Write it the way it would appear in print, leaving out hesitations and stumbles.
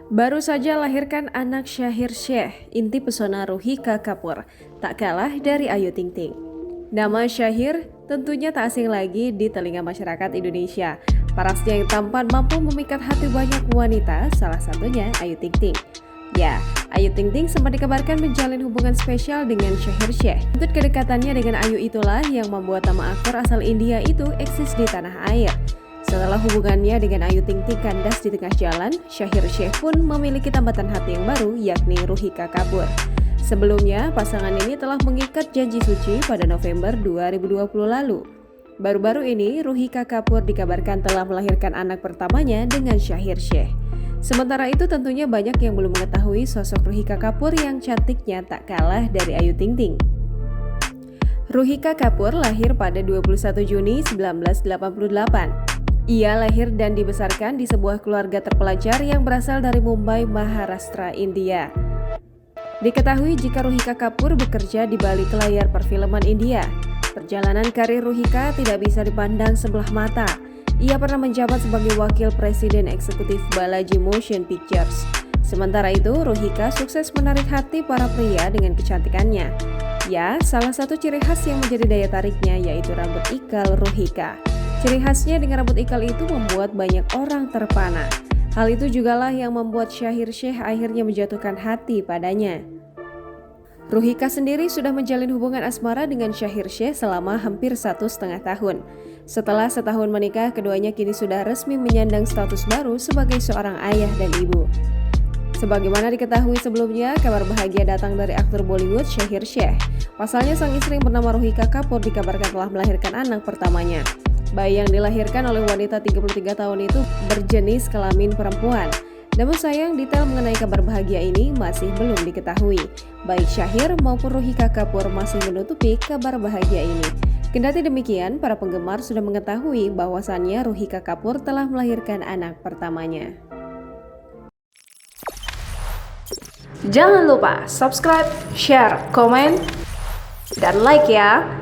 Baru saja lahirkan anak Shahir Sheikh, inti pesona Ruhika Kapoor, tak kalah dari Ayu Ting Ting. Nama Shahir tentunya tak asing lagi di telinga masyarakat Indonesia. Parasnya yang tampan mampu memikat hati banyak wanita, salah satunya Ayu Ting Ting. Ya, Ayu Ting Ting sempat dikabarkan menjalin hubungan spesial dengan Shahir Sheikh. Untuk kedekatannya dengan Ayu itulah yang membuat nama aktor asal India itu eksis di tanah air. Setelah hubungannya dengan Ayu Ting Ting kandas di tengah jalan, Shahir Sheikh pun memiliki tambatan hati yang baru, yakni Ruhika Kapoor. Sebelumnya, pasangan ini telah mengikat janji suci pada November 2020 lalu. Baru-baru ini, Ruhika Kapoor dikabarkan telah melahirkan anak pertamanya dengan Shahir Sheikh. Sementara itu tentunya banyak yang belum mengetahui sosok Ruhika Kapoor yang cantiknya tak kalah dari Ayu Ting Ting. Ruhika Kapoor lahir pada 21 Juni 1988. Ia lahir dan dibesarkan di sebuah keluarga terpelajar yang berasal dari Mumbai, Maharashtra, India. Diketahui jika Ruhika Kapoor bekerja di balik layar perfilman India. Perjalanan karir Ruhika tidak bisa dipandang sebelah mata. Ia pernah menjabat sebagai wakil presiden eksekutif Balaji Motion Pictures. Sementara itu, Ruhika sukses menarik hati para pria dengan kecantikannya. Ya, salah satu ciri khas yang menjadi daya tariknya yaitu rambut ikal Ruhika. Ciri khasnya dengan rambut ikal itu membuat banyak orang terpana. Hal itu jugalah yang membuat Shahir Sheikh akhirnya menjatuhkan hati padanya. Ruhika sendiri sudah menjalin hubungan asmara dengan Shahir Sheikh selama hampir 1,5 tahun. Setelah setahun menikah, keduanya kini sudah resmi menyandang status baru sebagai seorang ayah dan ibu. Sebagaimana diketahui sebelumnya, kabar bahagia datang dari aktor Bollywood Shahir Sheikh. Pasalnya sang istri yang bernama Ruhika Kapoor dikabarkan telah melahirkan anak pertamanya. Bayi yang dilahirkan oleh wanita 33 tahun itu berjenis kelamin perempuan. Namun sayang, detail mengenai kabar bahagia ini masih belum diketahui. Baik Shahir maupun Ruhika Kapoor masih menutupi kabar bahagia ini. Kendati demikian, para penggemar sudah mengetahui bahwasannya Ruhika Kapoor telah melahirkan anak pertamanya. Jangan lupa subscribe, share, komen, dan like ya!